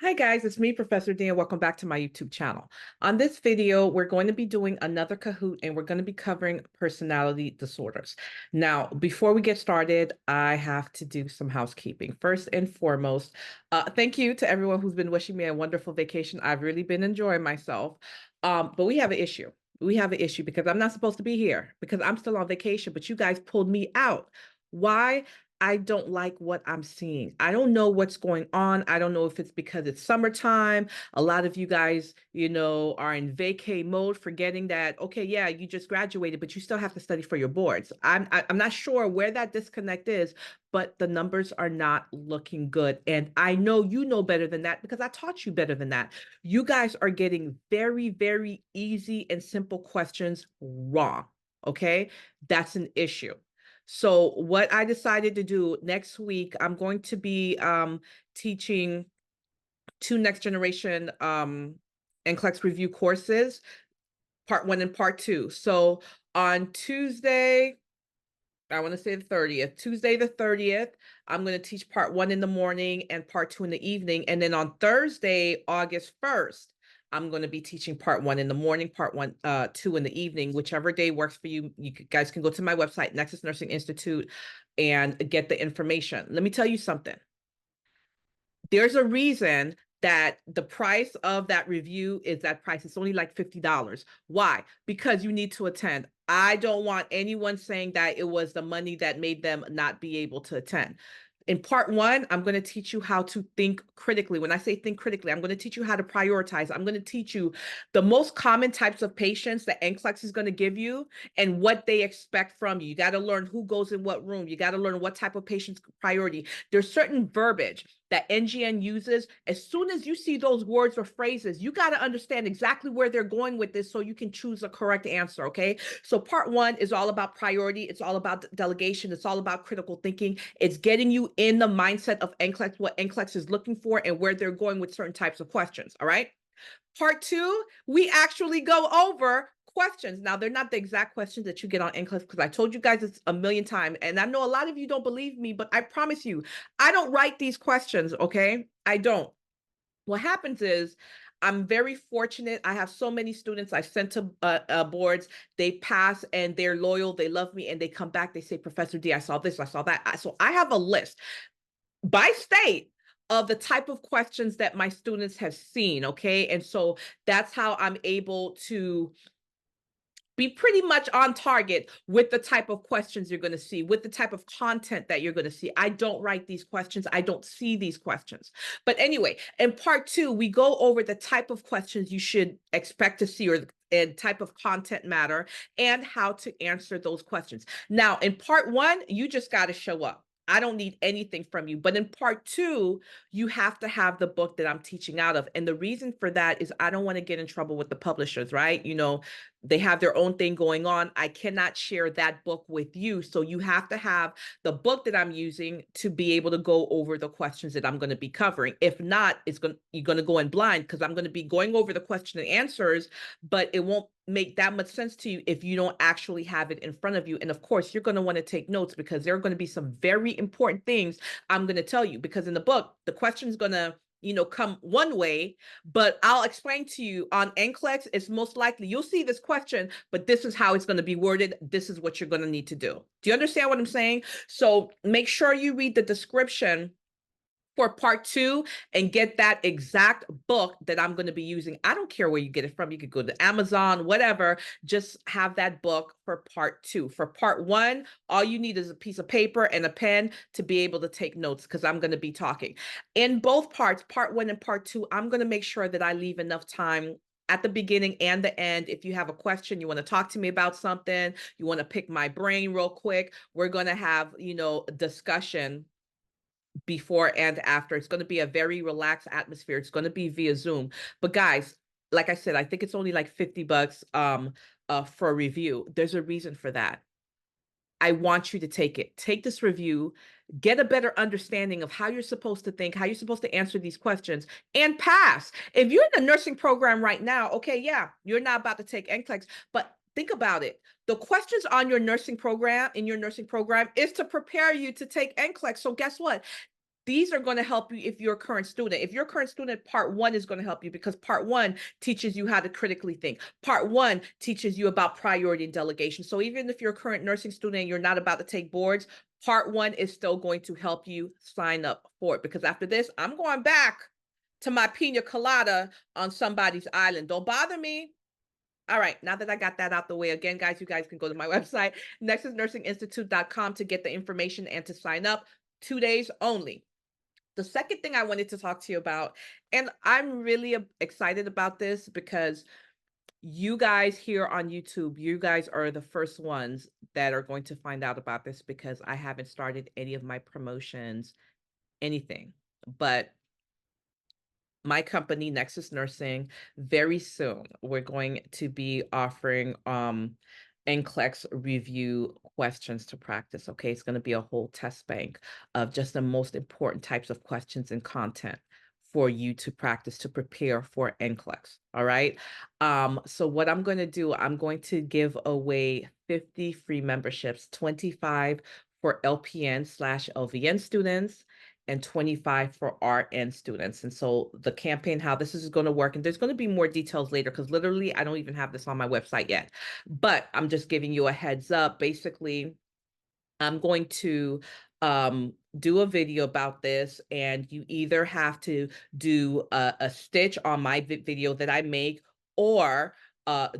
Hi guys, it's me, Professor D, and welcome back to my YouTube channel. On this video, we're going to be doing another Kahoot and we're going to be covering personality disorders. Now, before we get started, I have to do some housekeeping. First and foremost, thank you to everyone who's been wishing me a wonderful vacation. I've really been enjoying myself. But we have an issue. We have an issue because I'm not supposed to be here because I'm still on vacation, but you guys pulled me out. Why? I don't like what I'm seeing. I don't know what's going on. I don't know if it's because it's summertime. A lot of you guys, are in vacay mode, forgetting that, okay, yeah, you just graduated, but you still have to study for your boards. I'm not sure where that disconnect is, but the numbers are not looking good. And I know you know better than that because I taught you better than that. You guys are getting very, very easy and simple questions wrong. Okay. That's an issue. So what I decided to do next week, I'm going to be teaching two next generation NCLEX review courses, part one and part two. So on Tuesday, I want to say the 30th, Tuesday the 30th, I'm going to teach part one in the morning and part two in the evening. And then on Thursday, August 1st, I'm going to be teaching part one in the morning, two in the evening, whichever day works for you. You guys can go to my website, Nexus Nursing Institute, and get the information. Let me tell you something. There's a reason that the price of that review is that price. It's only like $50. Why? Because you need to attend. I don't want anyone saying that it was the money that made them not be able to attend. In part one, I'm going to teach you how to think critically. When I say think critically, I'm going to teach you how to prioritize. I'm going to teach you the most common types of patients that NCLEX is going to give you and what they expect from you. You got to learn who goes in what room. You got to learn what type of patient's priority. There's certain verbiage that NGN uses. As soon as you see those words or phrases, you got to understand exactly where they're going with this so you can choose a correct answer, okay? So part one is all about priority. It's all about delegation. It's all about critical thinking. It's getting you in the mindset of NCLEX, what NCLEX is looking for and where they're going with certain types of questions, all right? Part two, we actually go over questions. Now, they're not the exact questions that you get on NCLEX because I told you guys it's a million times. And I know a lot of you don't believe me, but I promise you, I don't write these questions, okay? I don't. What happens is I'm very fortunate. I have so many students I've sent to boards. They pass and they're loyal. They love me and they come back. They say, Professor D, I saw this, I saw that. So I have a list by state of the type of questions that my students have seen, okay? And so that's how I'm able to be pretty much on target with the type of questions you're going to see, with the type of content that you're going to see. I don't write these questions. I don't see these questions. But anyway, in part two, we go over the type of questions you should expect to see or and type of content matter and how to answer those questions. Now, in part one, you just got to show up. I don't need anything from you. But in part two, you have to have the book that I'm teaching out of. And the reason for that is I don't want to get in trouble with the publishers, right? They have their own thing going on. I cannot share that book with you. So you have to have the book that I'm using to be able to go over the questions that I'm going to be covering. If not, you're going to go in blind because I'm going to be going over the question and answers, but it won't make that much sense to you if you don't actually have it in front of you. And of course, you're going to want to take notes because there are going to be some very important things I'm going to tell you because in the book, the question is going to come one way, but I'll explain to you on NCLEX, it's most likely you'll see this question, but this is how it's going to be worded. This is what you're going to need to do. Do you understand what I'm saying? So make sure you read the description for part two and get that exact book that I'm going to be using. I don't care where you get it from. You could go to Amazon, whatever, just have that book for part two. For part one, all you need is a piece of paper and a pen to be able to take notes because I'm going to be talking. In both parts, part one and part two, I'm going to make sure that I leave enough time at the beginning and the end. If you have a question, you want to talk to me about something, you want to pick my brain real quick, we're going to have, discussion before and after. It's going to be a very relaxed atmosphere. It's going to be via Zoom. But guys, like I said, I think it's only like $50 for a review. There's a reason for that. I want you to take it. Take this review, get a better understanding of how you're supposed to think, how you're supposed to answer these questions, and pass. If you're in the nursing program right now, okay, yeah, you're not about to take NCLEX, but think about it. The questions on your nursing program, is to prepare you to take NCLEX. So guess what? These are going to help you if you're a current student. If you're a current student, part 1 is going to help you because part 1 teaches you how to critically think. Part 1 teaches you about priority and delegation. So even if you're a current nursing student and you're not about to take boards, part 1 is still going to help you sign up for it, because after this, I'm going back to my pina colada on somebody's island. Don't bother me. All right, now that I got that out the way, again, guys, you guys can go to my website, nexusnursinginstitute.com, to get the information and to sign up. 2 days only. The second thing I wanted to talk to you about, and I'm really excited about this because you guys here on YouTube, you guys are the first ones that are going to find out about this, because I haven't started any of my promotions, anything. But my company, Nexus Nursing, very soon we're going to be offering NCLEX review questions to practice. Okay, it's going to be a whole test bank of just the most important types of questions and content for you to practice to prepare for NCLEX. All right. So what I'm going to do, I'm going to give away 50 free memberships, 25 for LPN/LVN students, and 25 for RN students. And so the campaign, how this is going to work, and there's going to be more details later, because literally I don't even have this on my website yet, but I'm just giving you a heads up. Basically, I'm going to do a video about this, and you either have to do a stitch on my video that I make, or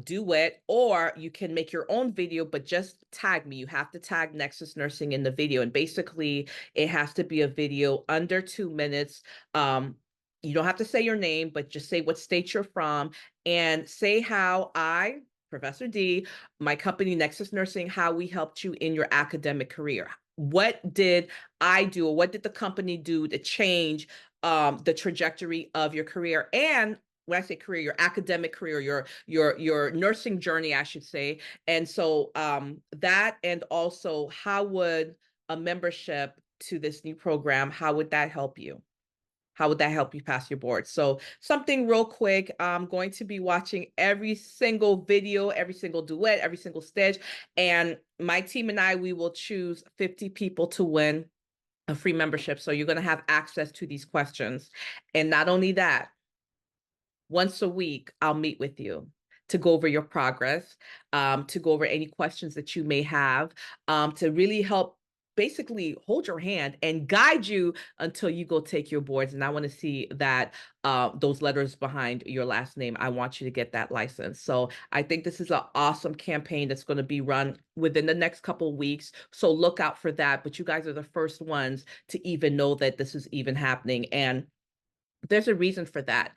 do it, or you can make your own video, but just tag me. You have to tag Nexus Nursing in the video, and basically it has to be a video under 2 minutes. You don't have to say your name, but just say what state you're from, and say how I, Professor D, my company Nexus Nursing, how we helped you in your academic career. What did I do, or what did the company do to change the trajectory of your career? And when I say career, your academic career, your nursing journey, I should say. And so that, and also how would a membership to this new program, how would that help you? How would that help you pass your board? So something real quick, I'm going to be watching every single video, every single duet, every single stitch. And my team and I, we will choose 50 people to win a free membership. So you're going to have access to these questions. And not only that, once a week, I'll meet with you to go over your progress, to go over any questions that you may have, to really help basically hold your hand and guide you until you go take your boards. And I want to see that those letters behind your last name. I want you to get that license. So I think this is an awesome campaign that's going to be run within the next couple of weeks. So look out for that. But you guys are the first ones to even know that this is even happening. And there's a reason for that.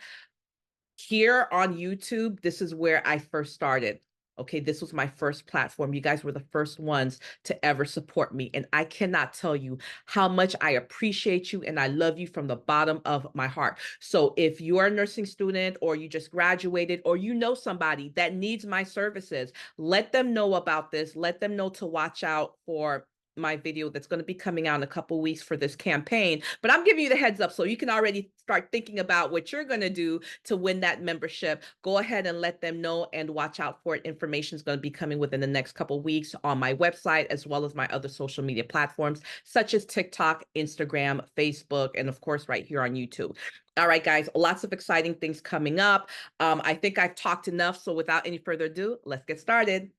Here on YouTube, this is where I first started. Okay, this was my first platform. You guys were the first ones to ever support me. And I cannot tell you how much I appreciate you and I love you from the bottom of my heart. So if you are a nursing student, or you just graduated, or you know somebody that needs my services, let them know about this. Let them know to watch out for my video that's going to be coming out in a couple weeks for this campaign. But I'm giving you the heads up so you can already start thinking about what you're going to do to win that membership. Go ahead and let them know, and watch out for it. Information is going to be coming within the next couple weeks on my website, as well as my other social media platforms, such as TikTok, Instagram, Facebook, and of course, right here on YouTube. All right, guys, lots of exciting things coming up. I think I've talked enough. So without any further ado, let's get started.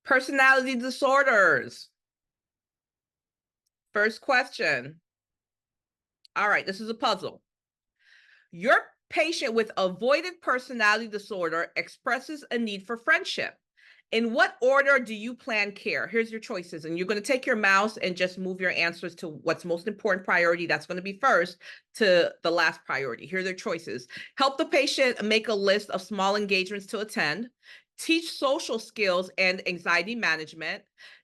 Personality disorders. First question. All right, this is a puzzle. Your patient with avoidant personality disorder expresses a need for friendship. In what order do you plan care? Here's your choices. And you're going to take your mouse and just move your answers to what's most important priority. That's going to be first to the last priority. Here are their choices. Help the patient make a list of small engagements to attend. Teach social skills and anxiety management.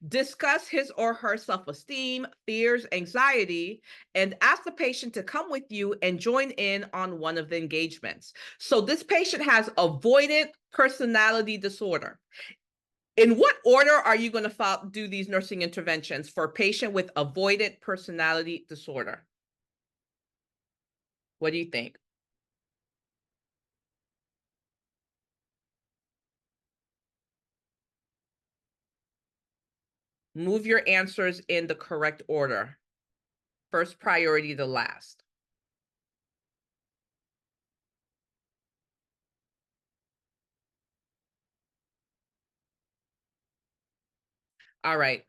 Discuss his or her self-esteem, fears, anxiety, and ask the patient to come with you and join in on one of the engagements. So this patient has avoidant personality disorder. In what order are you going to do these nursing interventions for a patient with avoidant personality disorder? What do you think? Move your answers in the correct order. first priority to last. All right.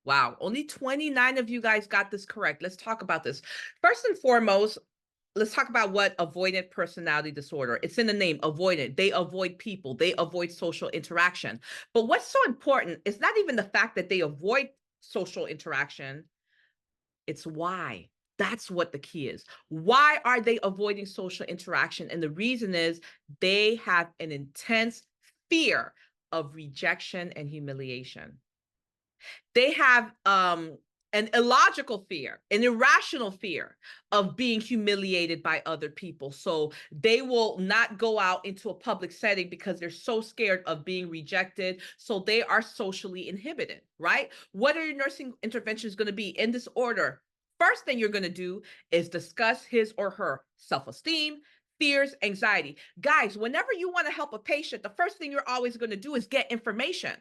Wow, only 29 of you guys got this correct. Let's talk about this. First and foremost, let's talk about what avoidant personality disorder. It's in the name, avoidant. They avoid people. They avoid social interaction. But what's so important is not even the fact that they avoid social interaction, it's why. That's what the key is. Why are they avoiding social interaction? And the reason is they have an intense fear of rejection and humiliation. They have an illogical fear, an irrational fear of being humiliated by other people. So they will not go out into a public setting because they're so scared of being rejected. So they are socially inhibited, right? What are your nursing interventions going to be in this order? First thing you're going to do is discuss his or her self-esteem, fears, anxiety. Guys, whenever you want to help a patient, the first thing you're always going to do is get information.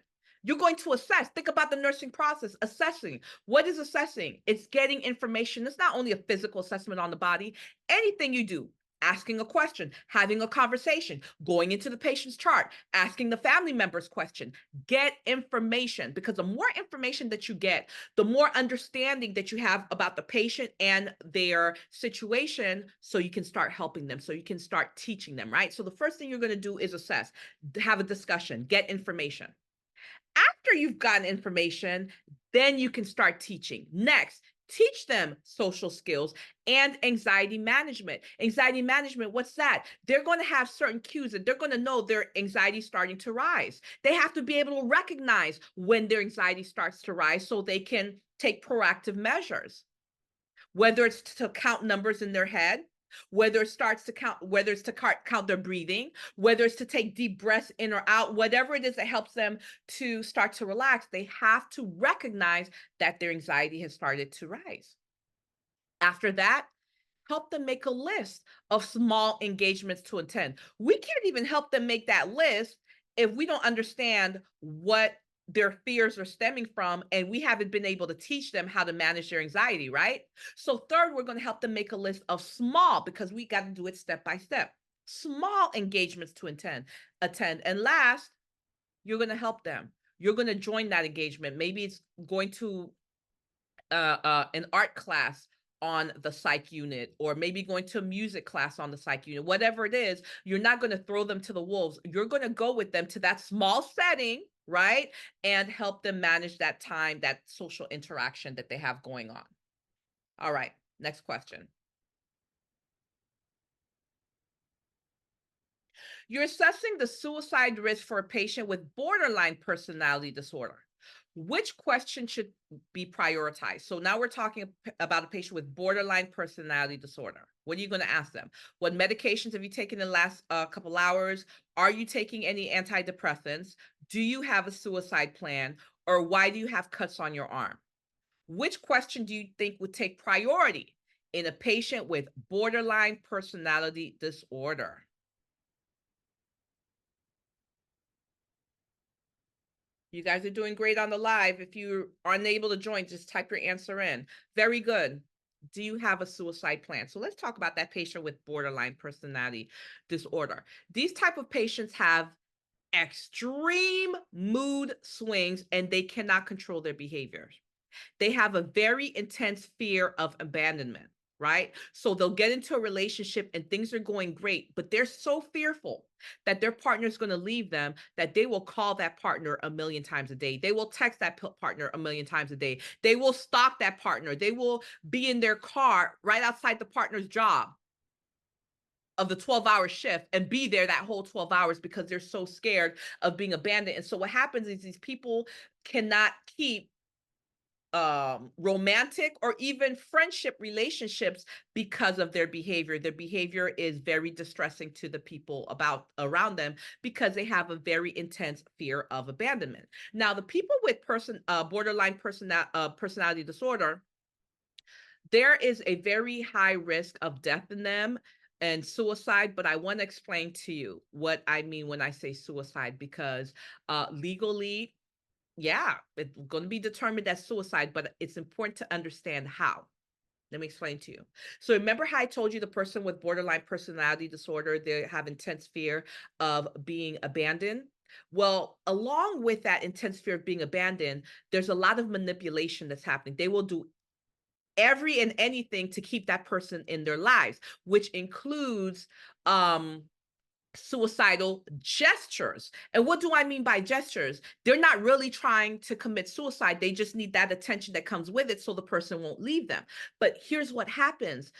You're going to assess. Think about the nursing process, assessing. What is assessing? It's getting information. It's not only a physical assessment on the body. Anything you do, asking a question, having a conversation, going into the patient's chart, asking the family members question, get information, because the more information that you get, the more understanding that you have about the patient and their situation, so you can start helping them, so you can start teaching them, right? So the first thing you're going to do is assess, have a discussion, get information. After you've gotten information, then you can start teaching. Next, teach them social skills and anxiety management. Anxiety management, what's that? They're going to have certain cues and they're going to know their anxiety starting to rise. They have to be able to recognize when their anxiety starts to rise so they can take proactive measures, whether it's to count numbers in their head, whether it starts to count, whether it's to count their breathing, whether it's to take deep breaths in or out, whatever it is that helps them to start to relax, they have to recognize that their anxiety has started to rise. After that, help them make a list of small engagements to attend. We can't even help them make that list if we don't understand what their fears are stemming from and we haven't been able to teach them how to manage their anxiety, right? So third, we're going to help them make a list of small, because we got to do it step by step, small engagements to attend. And last, you're going to help them. You're going to join that engagement. Maybe it's going to an art class on the psych unit, or maybe going to a music class on the psych unit, whatever it is. You're not going to throw them to the wolves. You're going to go with them to that small setting, right? And help them manage that time, that social interaction that they have going on. All right, next question. You're assessing the suicide risk for a patient with borderline personality disorder. Which question should be prioritized? So now we're talking about a patient with borderline personality disorder. What are you going to ask them? What medications have you taken in the last couple hours? Are you taking any antidepressants? Do you have a suicide plan? Or why do you have cuts on your arm? Which question do you think would take priority in a patient with borderline personality disorder? You guys are doing great on the live. If you are unable to join, just type your answer in. Very good. Do you have a suicide plan? So let's talk about that patient with borderline personality disorder. These type of patients have extreme mood swings and they cannot control their behaviors. They have a very intense fear of abandonment, right? So they'll get into a relationship and things are going great, but they're so fearful that their partner is going to leave them that they will call that partner a million times a day. They will text that partner a million times a day. They will stalk that partner. They will be in their car right outside the partner's job of the 12-hour shift and be there that whole 12 hours because they're so scared of being abandoned. And so what happens is these people cannot keep romantic or even friendship relationships because of their behavior. Their behavior is very distressing to the people around them because they have a very intense fear of abandonment. Now, the people with borderline personality disorder, there is a very high risk of death in them and suicide, but I want to explain to you what I mean when I say suicide, because legally, yeah, it's going to be determined as suicide, but it's important to understand how. Let me explain to you. So remember how I told you the person with borderline personality disorder, they have intense fear of being abandoned? Well, along with that intense fear of being abandoned, there's a lot of manipulation that's happening. They will do every and anything to keep that person in their lives, which includes suicidal gestures. And what do I mean by gestures? They're not really trying to commit suicide. They just need that attention that comes with it so the person won't leave them. But here's what happens.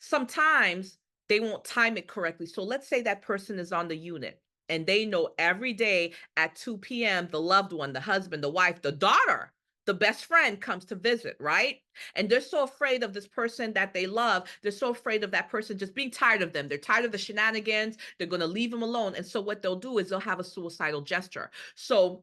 Sometimes they won't time it correctly. So let's say that person is on the unit and they know every day at 2 p.m., the loved one, the husband, the wife, the daughter, the best friend comes to visit, right? And they're so afraid of this person that they love. They're so afraid of that person just being tired of them. They're tired of the shenanigans. They're going to leave them alone. And so what they'll do is they'll have a suicidal gesture. So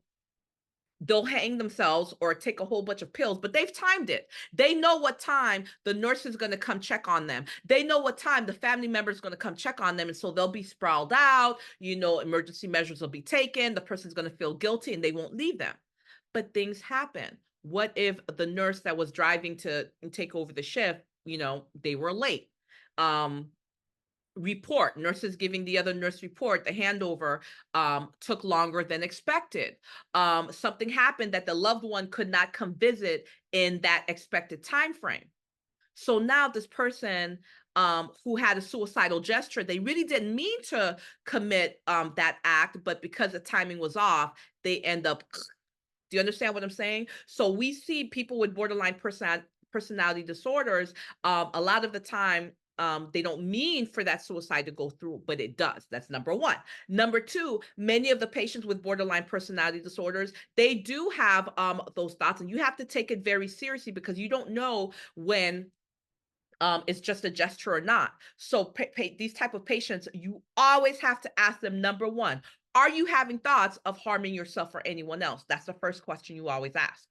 they'll hang themselves or take a whole bunch of pills, but they've timed it. They know what time the nurse is going to come check on them. They know what time the family member is going to come check on them. And so they'll be sprawled out, emergency measures will be taken. The person's going to feel guilty and they won't leave them. But things happen. What if the nurse that was driving to take over the shift, they were late? Nurses giving the other nurse report, the handover took longer than expected. Something happened that the loved one could not come visit in that expected time frame. So now this person who had a suicidal gesture, they really didn't mean to commit that act, but because the timing was off, they end up. Do you understand what I'm saying? So we see people with borderline personality disorders a lot of the time. They don't mean for that suicide to go through, but it does. That's number one. Number two, many of the patients with borderline personality disorders, they do have those thoughts, and you have to take it very seriously because you don't know when it's just a gesture or not. So these type of patients, you always have to ask them, number one, are you having thoughts of harming yourself or anyone else? That's the first question you always ask.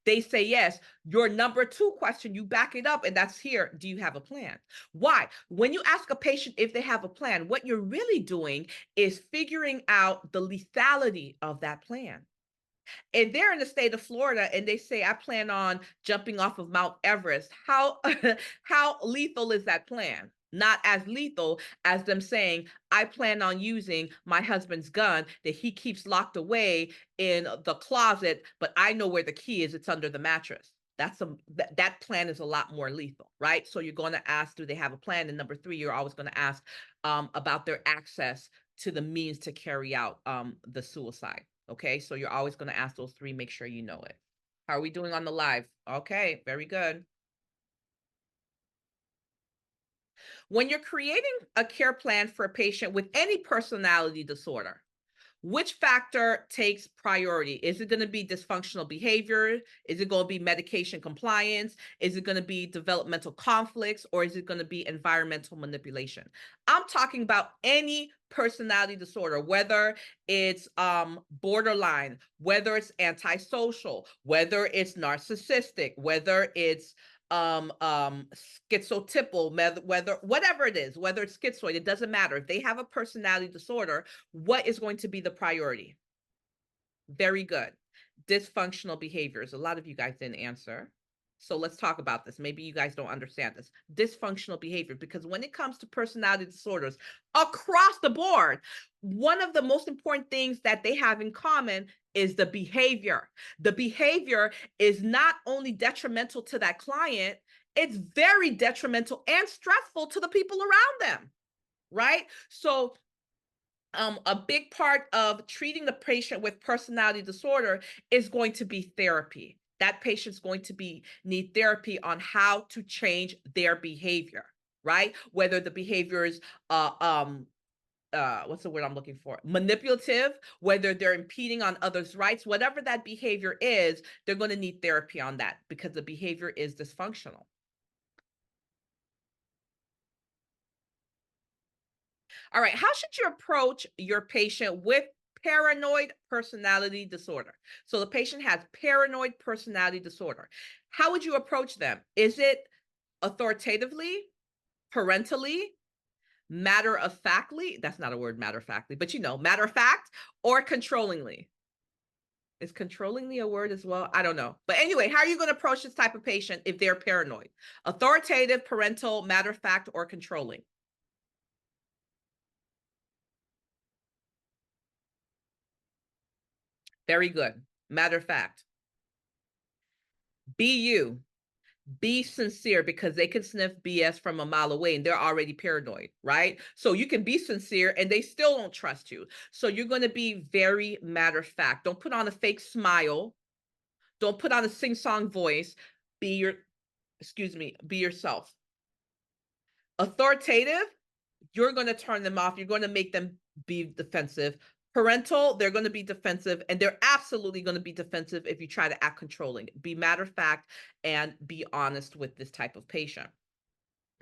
They say yes. Your number two question, you back it up, and that's here. Do you have a plan? Why? When you ask a patient if they have a plan, what you're really doing is figuring out the lethality of that plan. And they're in the state of Florida and they say, I plan on jumping off of Mount Everest. How how lethal is that plan? Not as lethal as them saying, I plan on using my husband's gun that he keeps locked away in the closet, but I know where the key is. It's under the mattress. That plan is a lot more lethal, right? So you're going to ask, do they have a plan? And number three, you're always going to ask about their access to the means to carry out the suicide. Okay, so you're always going to ask those three, make sure you know it. How are we doing on the live? Okay, very good. When you're creating a care plan for a patient with any personality disorder, which factor takes priority? Is it going to be dysfunctional behavior? Is it going to be medication compliance? Is it going to be developmental conflicts? Or is it going to be environmental manipulation? I'm talking about any personality disorder, whether it's borderline, whether it's antisocial, whether it's narcissistic, whether it's schizotypal, whether whatever it is, whether it's schizoid, it doesn't matter. If they have a personality disorder, what is going to be the priority? Very good. Dysfunctional behaviors. A lot of you guys didn't answer. So let's talk about this. Maybe you guys don't understand this. Dysfunctional behavior, because when it comes to personality disorders across the board, one of the most important things that they have in common is the behavior. The behavior is not only detrimental to that client, it's very detrimental and stressful to the people around them, right? So a big part of treating the patient with personality disorder is going to be therapy. That patient's going to need therapy on how to change their behavior, right? Whether the behavior is what's the word I'm looking for? Manipulative, whether they're impeding on others' rights, whatever that behavior is, they're going to need therapy on that because the behavior is dysfunctional. All right, how should you approach your patient with paranoid personality disorder? So the patient has paranoid personality disorder. How would you approach them? Is it authoritatively, parentally, matter of factly? That's not a word, matter of factly, but matter of fact, or controllingly? Is controllingly a word as well? I don't know. But anyway, how are you going to approach this type of patient if they're paranoid? Authoritative, parental, matter of fact, or controlling? Very good. Matter of fact. Be you. Be sincere, because they can sniff BS from a mile away and they're already paranoid, right? So you can be sincere and they still don't trust you. So you're going to be very matter of fact. Don't put on a fake smile. Don't put on a sing-song voice. Be your, excuse me, be yourself. Authoritative, you're going to turn them off. You're going to make them be defensive. Parental, they're going to be defensive, and they're absolutely going to be defensive if you try to act controlling. Be matter of fact and be honest with this type of patient.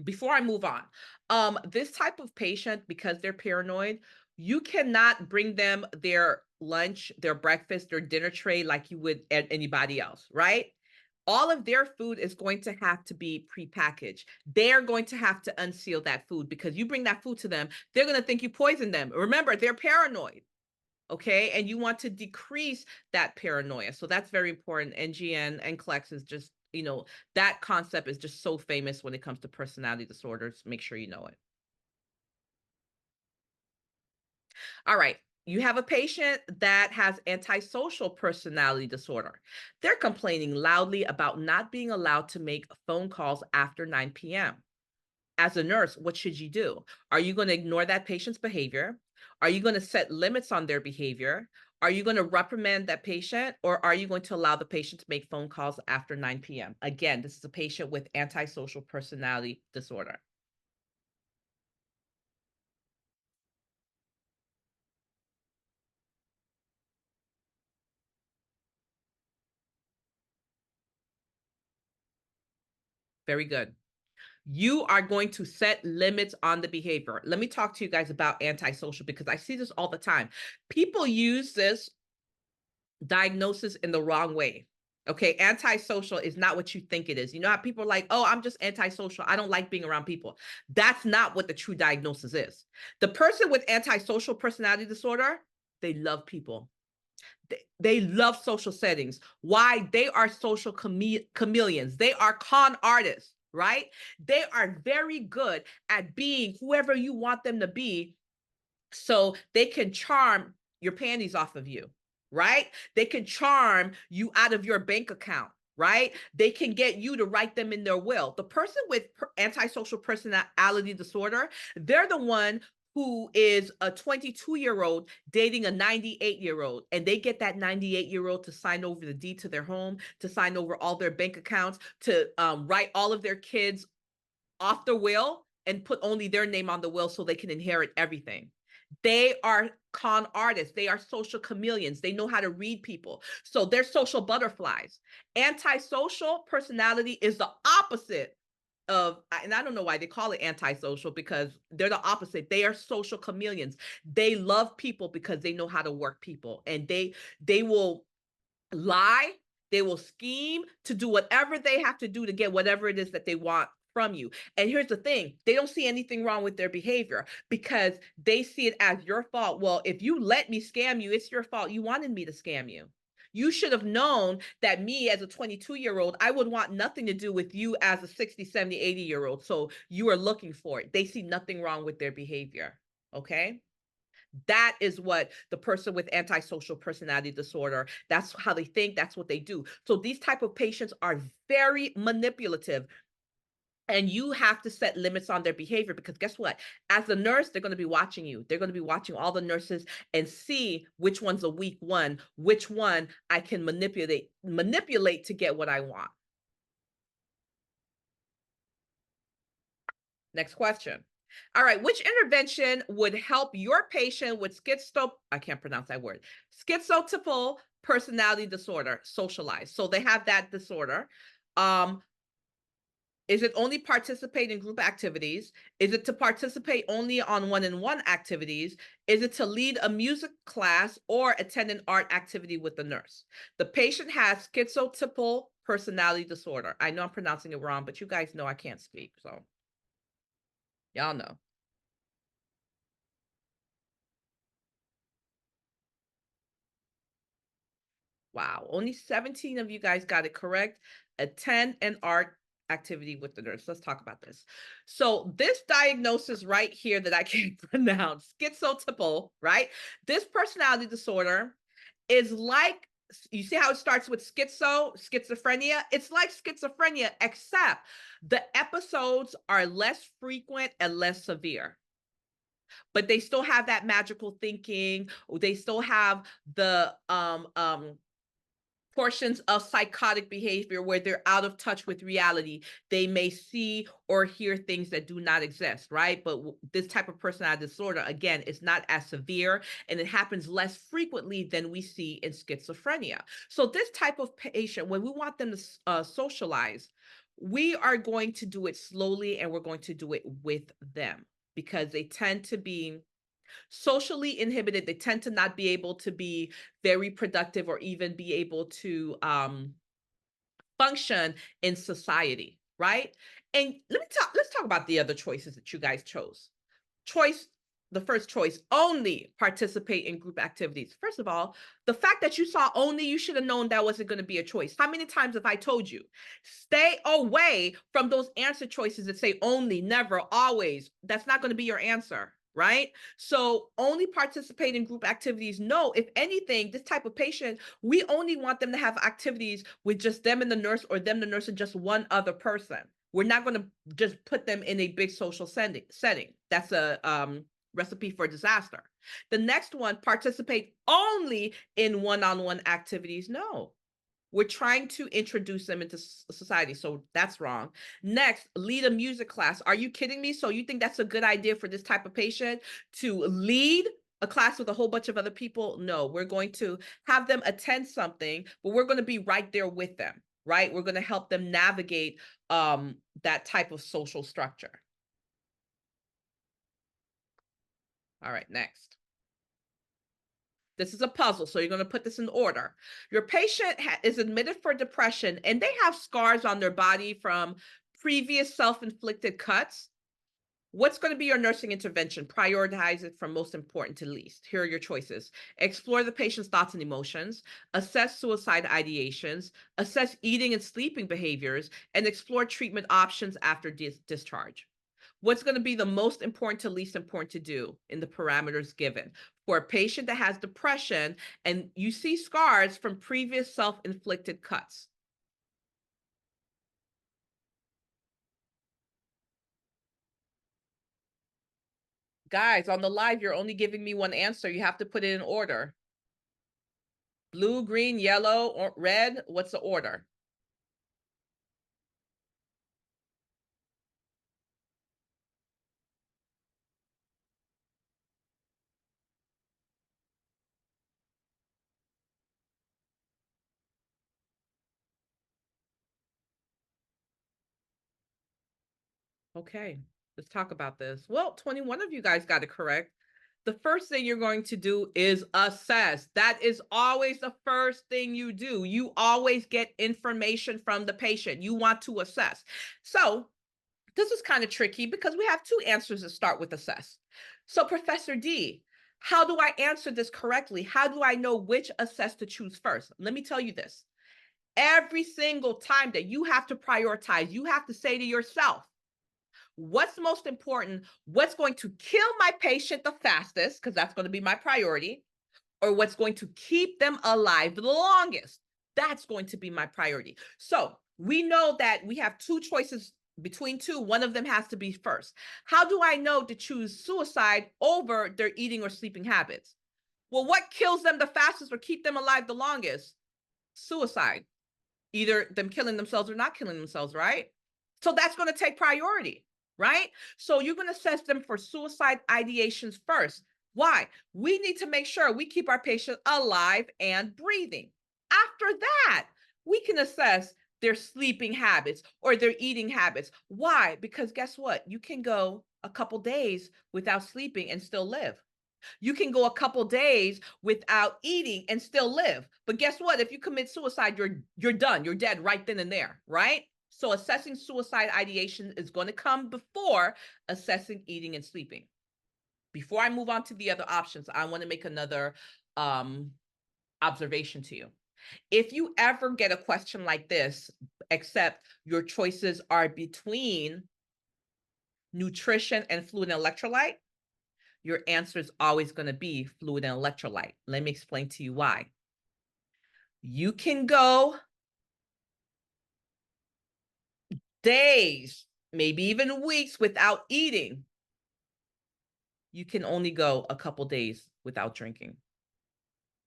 Before I move on, this type of patient, because they're paranoid, you cannot bring them their lunch, their breakfast, their dinner tray like you would anybody else, right? All of their food is going to have to be prepackaged. They're going to have to unseal that food, because you bring that food to them, they're going to think you poisoned them. Remember, they're paranoid. Okay. And you want to decrease that paranoia. So that's very important. NGN and NCLEX is just, that concept is just so famous when it comes to personality disorders. Make sure you know it. All right. You have a patient that has antisocial personality disorder. They're complaining loudly about not being allowed to make phone calls after 9 p.m. As a nurse, what should you do? Are you going to ignore that patient's behavior? Are you going to set limits on their behavior? Are you going to reprimand that patient, or are you going to allow the patient to make phone calls after 9 p.m.? Again, this is a patient with antisocial personality disorder. Very good. You are going to set limits on the behavior. Let me talk to you guys about antisocial, because I see this all the time. People use this diagnosis in the wrong way. Okay, antisocial is not what you think it is. You know how people are like, oh, I'm just antisocial. I don't like being around people. That's not what the true diagnosis is. The person with antisocial personality disorder, they love people. They love social settings. Why? They are social chameleons. They are con artists, right? They are very good at being whoever you want them to be, so they can charm your panties off of you, right? They can charm you out of your bank account, right? They can get you to write them in their will. The person with antisocial personality disorder, they're the one who is a 22-year-old dating a 98-year-old, and they get that 98-year-old to sign over the deed to their home, to sign over all their bank accounts, to write all of their kids off the will and put only their name on the will so they can inherit everything. They are con artists. They are social chameleons. They know how to read people. So they're social butterflies. Antisocial personality is the opposite of, and I don't know why they call it antisocial, because they're the opposite. They are social chameleons. They love people because they know how to work people, and they will lie, they will scheme to do whatever they have to do to get whatever it is that they want from you. And here's the thing, they don't see anything wrong with their behavior, because they see it as your fault. Well, if you let me scam you, it's your fault. You wanted me to scam you. You should have known that me as a 22-year-old, I would want nothing to do with you as a 60, 70, 80-year-old. So you are looking for it. They see nothing wrong with their behavior. Okay. That is what the person with antisocial personality disorder, that's how they think, that's what they do. So these type of patients are very manipulative, and you have to set limits on their behavior, because guess what? As a nurse, they're going to be watching you. They're going to be watching all the nurses and see which one's a weak one, which one I can manipulate to get what I want. Next question. All right, which intervention would help your patient with I can't pronounce that word, schizotypal personality disorder socialize? So they have that disorder. Um, is it only participate in group activities? Is it to participate only on one-on-one activities? Is it to lead a music class or attend an art activity with the nurse? The patient has schizotypal personality disorder. I know I'm pronouncing it wrong, but you guys know I can't speak, so y'all know. Wow, only 17 of you guys got it correct. Attend an art activity with the nurse. Let's talk about this. So this diagnosis right here that I can't pronounce, schizotypal, right? This personality disorder is like, you see how it starts with schizophrenia? It's like schizophrenia, except the episodes are less frequent and less severe. But they still have that magical thinking. They still have the portions of psychotic behavior where they're out of touch with reality. They may see or hear things that do not exist, right? But this type of personality disorder, again, is not as severe and it happens less frequently than we see in schizophrenia. So this type of patient, when we want them to socialize, we are going to do it slowly and we're going to do it with them because they tend to be socially inhibited. They tend to not be able to be very productive or even be able to function in society, right? And let's talk about the other choices that you guys chose. The first choice, only participate in group activities. First of all, the fact that you saw only, you should have known that wasn't going to be a choice. How many times have I told you, stay away from those answer choices that say only, never, always? That's not going to be your answer, right? So only participate in group activities. No, if anything, this type of patient, we only want them to have activities with just them and the nurse, or them, the nurse, and just one other person. We're not going to just put them in a big social setting. That's a recipe for disaster. The next one, participate only in one-on-one activities. No, we're trying to introduce them into society. So that's wrong. Next, lead a music class. Are you kidding me? So you think that's a good idea for this type of patient to lead a class with a whole bunch of other people? No, we're going to have them attend something, but we're going to be right there with them, right? We're going to help them navigate that type of social structure. All right, next. This is a puzzle, so you're going to put this in order. Your patient is admitted for depression, and they have scars on their body from previous self-inflicted cuts. What's going to be your nursing intervention? Prioritize it from most important to least. Here are your choices. Explore the patient's thoughts and emotions, assess suicide ideations, assess eating and sleeping behaviors, and explore treatment options after discharge. What's going to be the most important to least important to do in the parameters given? For a patient that has depression and you see scars from previous self-inflicted cuts. Guys, on the live, you're only giving me one answer. You have to put it in order. Blue, green, yellow, or red. What's the order? Okay, let's talk about this. Well, 21 of you guys got it correct. The first thing you're going to do is assess. That is always the first thing you do. You always get information from the patient. You want to assess. So this is kind of tricky because we have two answers that start with assess. So Professor D, how do I answer this correctly? How do I know which assess to choose first? Let me tell you this. Every single time that you have to prioritize, you have to say to yourself, what's most important? What's going to kill my patient the fastest? Because that's going to be my priority. Or what's going to keep them alive the longest? That's going to be my priority. So we know that we have two choices between two. One of them has to be first. How do I know to choose suicide over their eating or sleeping habits? Well, what kills them the fastest or keep them alive the longest? Suicide. Either them killing themselves or not killing themselves, right? So that's going to take priority, right? So you're going to assess them for suicide ideations first. Why? We need to make sure we keep our patient alive and breathing. After that, we can assess their sleeping habits or their eating habits. Why? Because guess what? You can go a couple days without sleeping and still live. You can go a couple days without eating and still live. But guess what? If you commit suicide, you're done. You're dead right then and there, right? So assessing suicide ideation is going to come before assessing eating and sleeping. Before I move on to the other options, I want to make another observation to you. If you ever get a question like this, except your choices are between nutrition and fluid and electrolyte, your answer is always going to be fluid and electrolyte. Let me explain to you why. You can go days, maybe even weeks without eating. You can only go a couple days without drinking,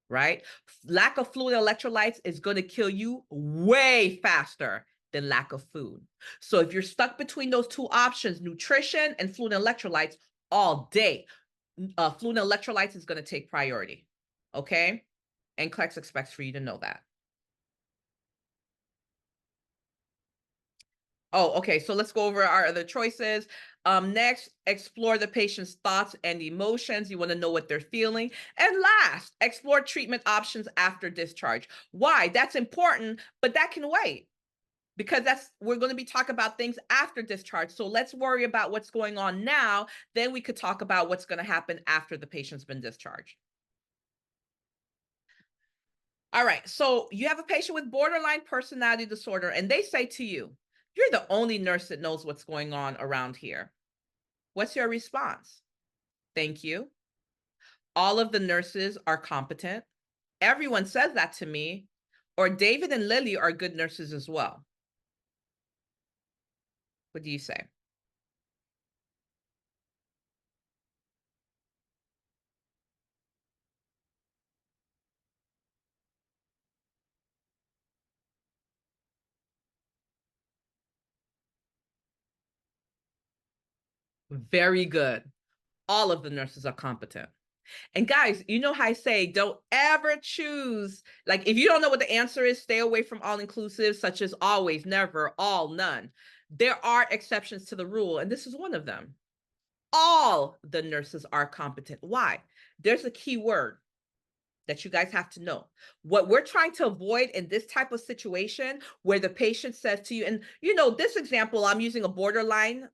right? Lack of fluid electrolytes is going to kill you way faster than lack of food. So if you're stuck between those two options, nutrition and fluid electrolytes all day, fluid electrolytes is going to take priority, okay? NCLEX expects for you to know that. Oh, okay. So let's go over our other choices. Next, explore the patient's thoughts and emotions. You want to know what they're feeling. And last, explore treatment options after discharge. Why? That's important, but that can wait because we're going to be talking about things after discharge. So let's worry about what's going on now. Then we could talk about what's going to happen after the patient's been discharged. All right. So you have a patient with borderline personality disorder, and they say to you, "You're the only nurse that knows what's going on around here." What's your response? Thank you. All of the nurses are competent. Everyone says that to me. Or David and Lily are good nurses as well. What do you say? Very good. All of the nurses are competent. And guys, you know how I say, don't ever choose, like if you don't know what the answer is, stay away from all inclusive, such as always, never, all, none. There are exceptions to the rule, and this is one of them. All the nurses are competent. Why? There's a key word that you guys have to know. What we're trying to avoid in this type of situation where the patient says to you, and you know, this example, I'm using a borderline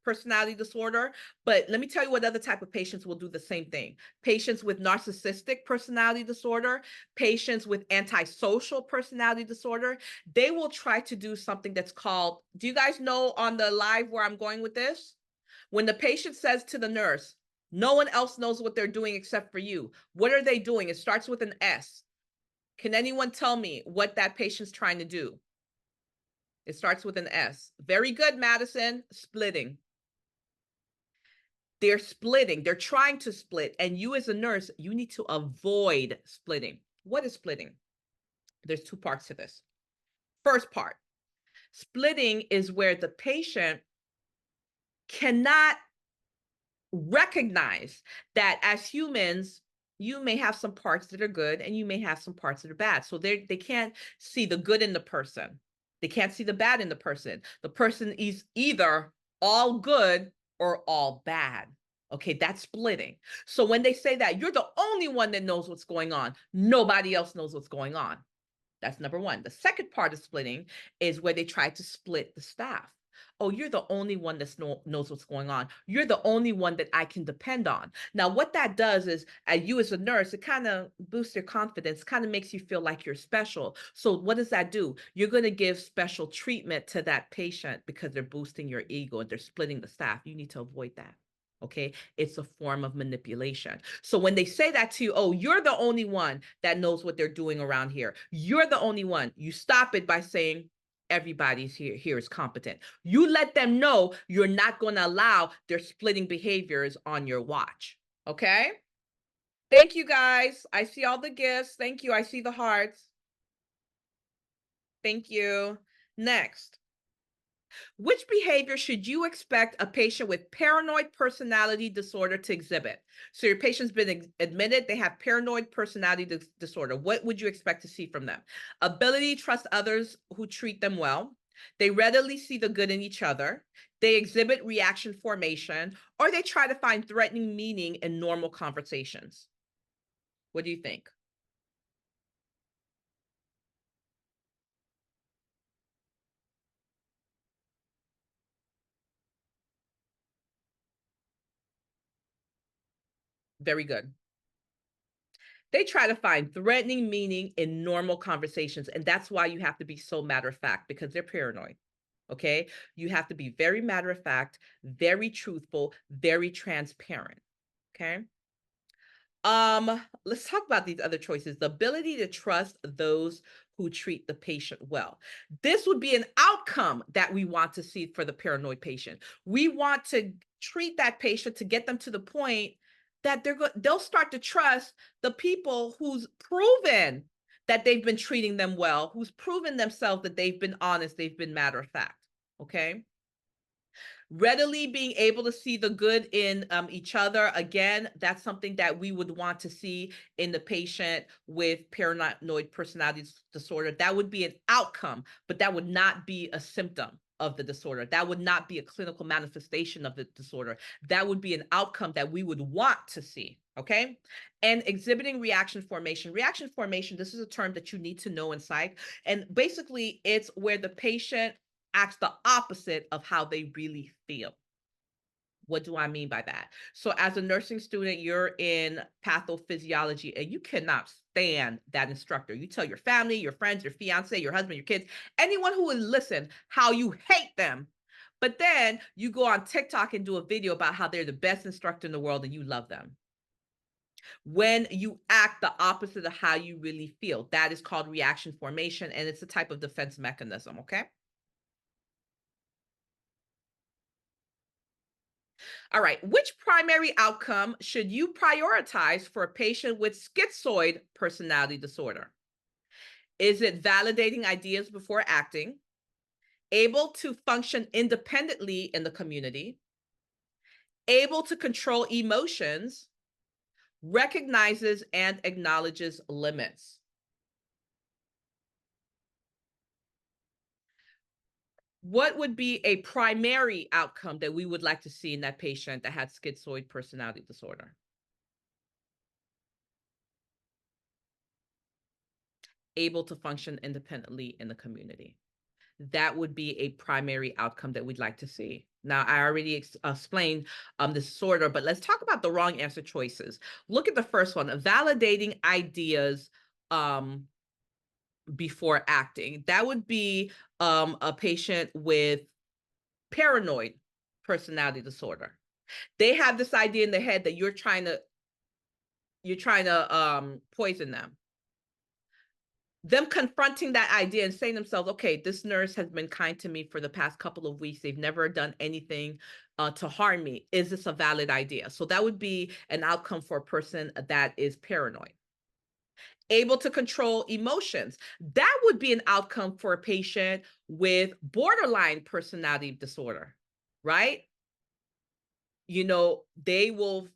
personality disorder, but let me tell you what other type of patients will do the same thing. Patients with narcissistic personality disorder, patients with antisocial personality disorder, they will try to do something that's called, do you guys know on the live where I'm going with this? When the patient says to the nurse, no one else knows what they're doing except for you. What are they doing? It starts with an S. Can anyone tell me what that patient's trying to do? It starts with an S. Very good, Madison. Splitting. They're splitting. They're trying to split. And you as a nurse, you need to avoid splitting. What is splitting? There's two parts to this. First part, splitting is where the patient cannot recognize that as humans, you may have some parts that are good and you may have some parts that are bad. So they can't see the good in the person. They can't see the bad in the person. The person is either all good or all bad. Okay, that's splitting. So when they say that, you're the only one that knows what's going on. Nobody else knows what's going on. That's number one. The second part of splitting is where they try to split the staff. Oh, you're the only one that knows what's going on. You're the only one that I can depend on. Now, what that does is, you as a nurse, it kind of boosts your confidence, kind of makes you feel like you're special. So what does that do? You're going to give special treatment to that patient because they're boosting your ego and they're splitting the staff. You need to avoid that. Okay, it's a form of manipulation. So when they say that to you, oh, you're the only one that knows what they're doing around here. You're the only one. You stop it by saying, everybody's here is competent. You let them know you're not going to allow their splitting behaviors on your watch. Okay? Thank you, guys. I see all the gifts. Thank you. I see the hearts. Thank you. Next. Which behavior should you expect a patient with paranoid personality disorder to exhibit? So your patient's been admitted, they have paranoid personality disorder. What would you expect to see from them? Ability to trust others who treat them well. They readily see the good in each other. They exhibit reaction formation, or they try to find threatening meaning in normal conversations. What do you think? Very good. They try to find threatening meaning in normal conversations. And that's why you have to be so matter of fact, because they're paranoid. Okay. You have to be very matter of fact, very truthful, very transparent. Okay. Let's talk about these other choices. The ability to trust those who treat the patient well. This would be an outcome that we want to see for the paranoid patient. We want to treat that patient to get them to the point that they'll start to trust the people who's proven that they've been treating them well, who's proven themselves that they've been honest, they've been matter of fact. Okay. Readily being able to see the good in each other. Again, that's something that we would want to see in the patient with paranoid personality disorder. That would be an outcome, but that would not be a symptom of the disorder. That would not be a clinical manifestation of the disorder. That would be an outcome that we would want to see. Okay. And exhibiting reaction formation. Reaction formation, this is a term that you need to know in psych. And basically, it's where the patient acts the opposite of how they really feel. What do I mean by that? So as a nursing student, you're in pathophysiology and you cannot stand that instructor. You tell your family, your friends, your fiance, your husband, your kids, anyone who would listen, how you hate them. But then you go on TikTok and do a video about how they're the best instructor in the world and you love them. When you act the opposite of how you really feel, that is called reaction formation, and it's a type of defense mechanism, okay? All right, which primary outcome should you prioritize for a patient with schizoid personality disorder? Is it validating ideas before acting, able to function independently in the community, able to control emotions, recognizes and acknowledges limits? What would be a primary outcome that we would like to see in that patient that had schizoid personality disorder? Able to function independently in the community. That would be a primary outcome that we'd like to see. Now, I already explained the disorder, but let's talk about the wrong answer choices. Look at the first one, validating ideas before acting. That would be a patient with paranoid personality disorder. They have this idea in their head that you're trying to poison them confronting that idea and saying to themselves, okay, this nurse has been kind to me for the past couple of weeks. They've never done anything to harm me. Is this a valid idea? So that would be an outcome for a person that is paranoid. Able to control emotions. That would be an outcome for a patient with borderline personality disorder, right? They will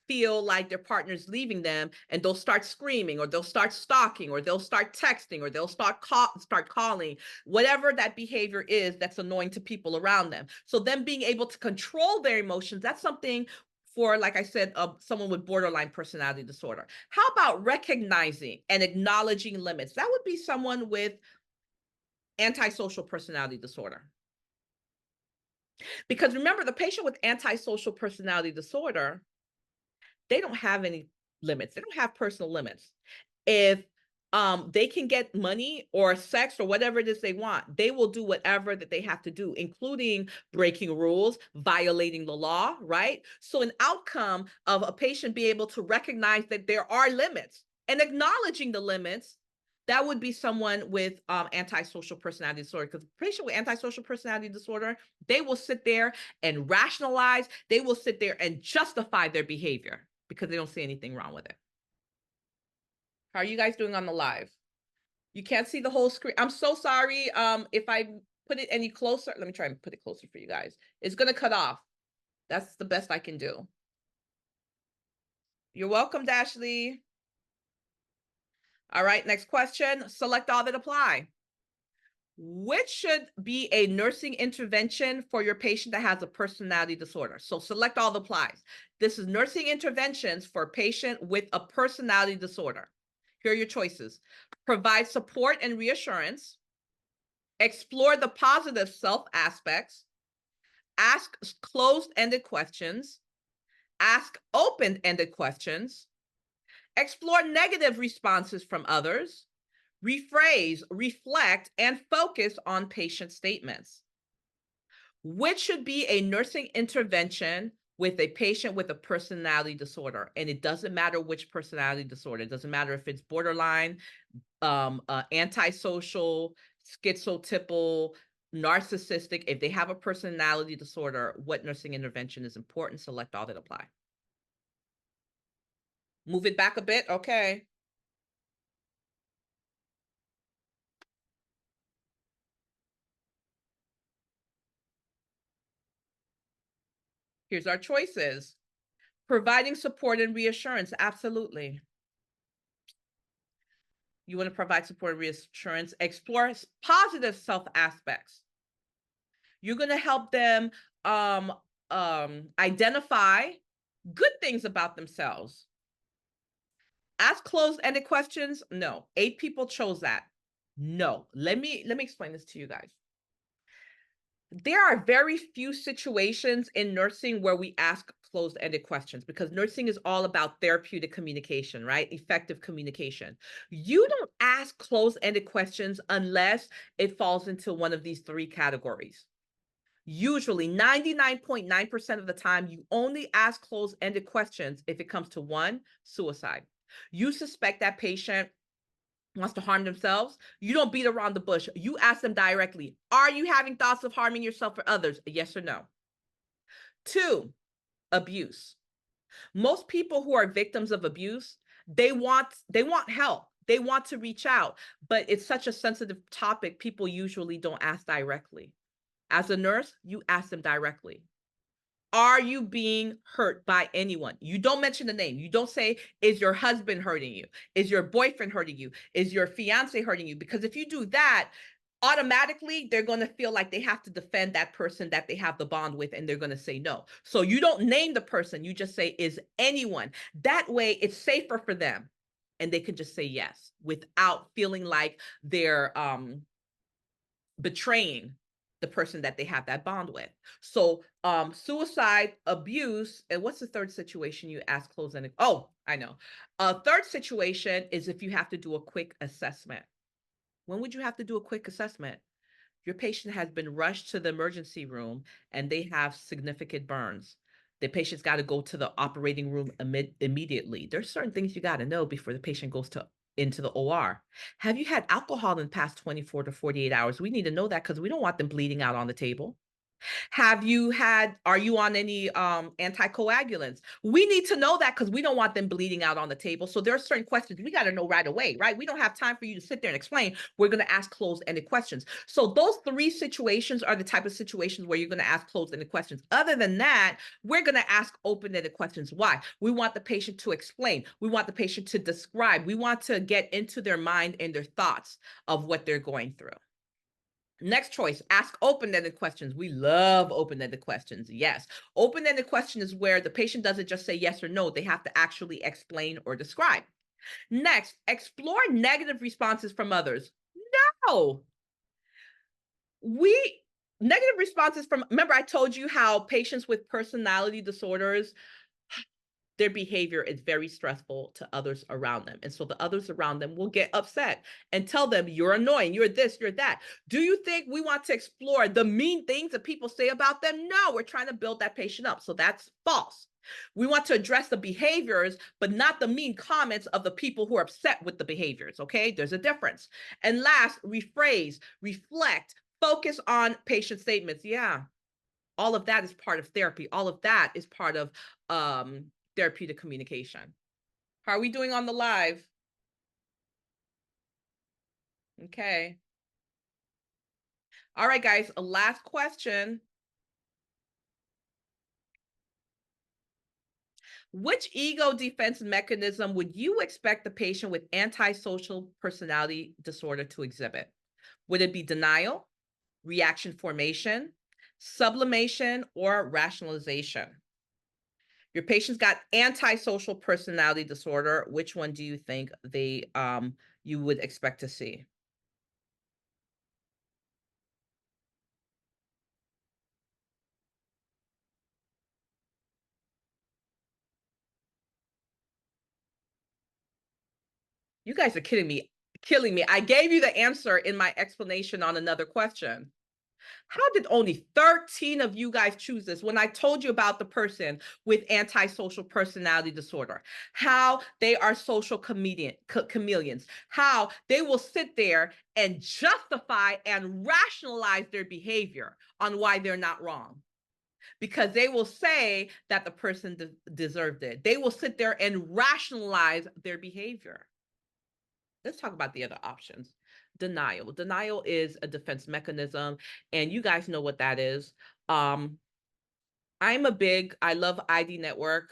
feel like their partner's leaving them and they'll start screaming or they'll start stalking or they'll start texting or they'll start calling, whatever that behavior is that's annoying to people around them. So them being able to control their emotions, that's something for, like I said, someone with borderline personality disorder. How about recognizing and acknowledging limits? That would be someone with antisocial personality disorder. Because remember, the patient with antisocial personality disorder, they don't have any limits. They don't have personal limits. If they can get money or sex or whatever it is they want, they will do whatever that they have to do, including breaking rules, violating the law, right? So an outcome of a patient being able to recognize that there are limits and acknowledging the limits, that would be someone with antisocial personality disorder. Because a patient with antisocial personality disorder, they will sit there and rationalize, they will sit there and justify their behavior because they don't see anything wrong with it. How are you guys doing on the live? You can't see the whole screen. I'm so sorry. If I put it any closer, let me try and put it closer for you guys. It's going to cut off. That's the best I can do. You're welcome, Dashley. All right, next question. Select all that apply. Which should be a nursing intervention for your patient that has a personality disorder? So select all the applies. This is nursing interventions for a patient with a personality disorder. Here are your choices. Provide support and reassurance. Explore the positive self aspects. Ask closed-ended questions. Ask open-ended questions. Explore negative responses from others. Rephrase, reflect, and focus on patient statements. Which should be a nursing intervention with a patient with a personality disorder? And it doesn't matter which personality disorder. It doesn't matter if it's borderline, antisocial, schizotypal, narcissistic. If they have a personality disorder, what nursing intervention is important? Select all that apply. Move it back a bit. Okay. Here's our choices. Providing support and reassurance. Absolutely. You want to provide support and reassurance. Explore positive self aspects. You're going to help them identify good things about themselves. Ask closed-ended questions. No. 8 people chose that. No. Let me explain this to you guys. There are very few situations in nursing where we ask closed-ended questions because nursing is all about therapeutic communication, right? Effective communication. You don't ask closed-ended questions unless it falls into one of these 3 categories. Usually 99.9% of the time, you only ask closed-ended questions if it comes to 1, suicide. You suspect that patient wants to harm themselves, you don't beat around the bush. You ask them directly, are you having thoughts of harming yourself or others? Yes or no. 2, abuse. Most people who are victims of abuse, they want help. They want to reach out, but it's such a sensitive topic, people usually don't ask directly. As a nurse, you ask them directly. Are you being hurt by anyone? You don't mention the name. You don't say, is your husband hurting you? Is your boyfriend hurting you? Is your fiance hurting you? Because if you do that, automatically they're going to feel like they have to defend that person that they have the bond with, and they're going to say no. So you don't name the person. You just say, is anyone? That way it's safer for them. And they can just say yes without feeling like they're betraying the person that they have that bond with. So suicide, abuse, and what's the third situation you ask close-ended? Oh, I know. A third situation is if you have to do a quick assessment. When would you have to do a quick assessment? Your patient has been rushed to the emergency room and they have significant burns. The patient's got to go to the operating room immediately. There's certain things you got to know before the patient goes into the OR. Have you had alcohol in the past 24 to 48 hours? We need to know that because we don't want them bleeding out on the table. Are you on any anticoagulants? We need to know that because we don't want them bleeding out on the table. So there are certain questions we got to know right away, right? We don't have time for you to sit there and explain. We're going to ask closed-ended questions. So those 3 situations are the type of situations where you're going to ask closed-ended questions. Other than that, we're going to ask open-ended questions. Why? We want the patient to explain. We want the patient to describe. We want to get into their mind and their thoughts of what they're going through. Next choice, ask open-ended questions. We love open-ended questions. Yes. Open-ended question is where the patient doesn't just say yes or no. They have to actually explain or describe. Next, explore negative responses from others. No. Negative responses from, remember I told you how patients with personality disorders, their behavior is very stressful to others around them. And so the others around them will get upset and tell them, you're annoying, you're this, you're that. Do you think we want to explore the mean things that people say about them? No, we're trying to build that patient up. So that's false. We want to address the behaviors, but not the mean comments of the people who are upset with the behaviors. Okay, there's a difference. And last, rephrase, reflect, focus on patient statements. Yeah, all of that is part of therapy. All of that is part of therapeutic communication. How are we doing on the live? Okay. All right, guys, a last question. Which ego defense mechanism would you expect the patient with antisocial personality disorder to exhibit? Would it be denial, reaction formation, sublimation, or rationalization? Your patient's got antisocial personality disorder. Which one do you think you would expect to see? You guys are kidding me, killing me. I gave you the answer in my explanation on another question. How did only 13 of you guys choose this when I told you about the person with antisocial personality disorder? How they are social chameleons, how they will sit there and justify and rationalize their behavior on why they're not wrong. Because they will say that the person deserved it. They will sit there and rationalize their behavior. Let's talk about the other options. Denial. Denial is a defense mechanism, and you guys know what that is. I love ID Network.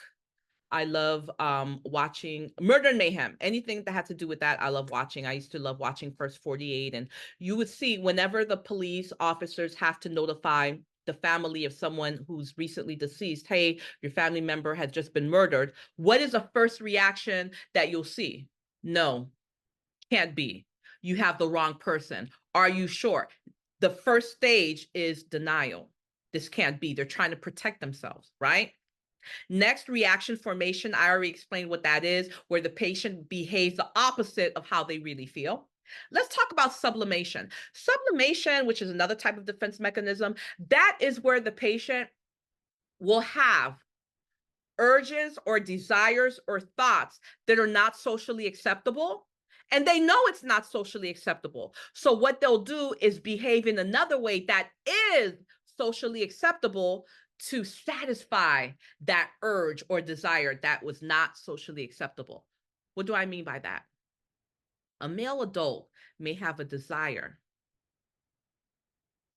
I love watching Murder and Mayhem. Anything that had to do with that, I love watching. I used to love watching First 48. And you would see whenever the police officers have to notify the family of someone who's recently deceased, hey, your family member has just been murdered. What is the first reaction that you'll see? No, can't be. You have the wrong person. Are you sure? The first stage is denial. This can't be. They're trying to protect themselves, right? Next, reaction formation. I already explained what that is, where the patient behaves the opposite of how they really feel. Let's talk about sublimation. Sublimation, which is another type of defense mechanism, that is where the patient will have urges or desires or thoughts that are not socially acceptable. And they know it's not socially acceptable. So what they'll do is behave in another way that is socially acceptable to satisfy that urge or desire that was not socially acceptable. What do I mean by that? A male adult may have a desire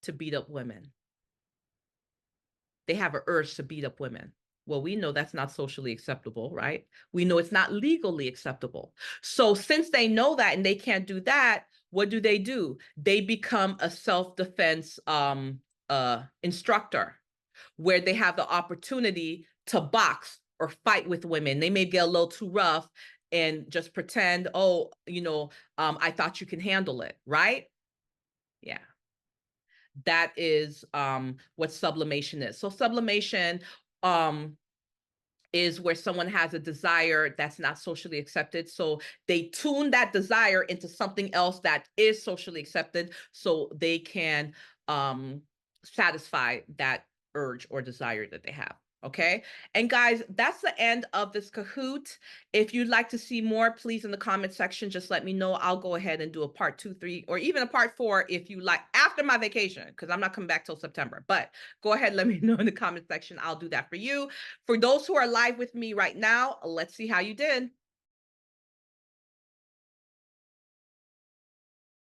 to beat up women. They have an urge to beat up women. Well, we know that's not socially acceptable, right? We know it's not legally acceptable. So since they know that and they can't do that, what do? They become a self-defense instructor where they have the opportunity to box or fight with women. They may get a little too rough and just pretend, oh, I thought you can handle it, right? Yeah. That is what sublimation is. So sublimation is where someone has a desire that's not socially accepted. So they tune that desire into something else that is socially accepted so they can satisfy that urge or desire that they have. Okay. And guys, that's the end of this Kahoot. If you'd like to see more, please in the comment section, just let me know. I'll go ahead and do a part 2, 3, or even a part 4 if you like after my vacation, because I'm not coming back till September. But go ahead, let me know in the comment section. I'll do that for you. For those who are live with me right now, let's see how you did.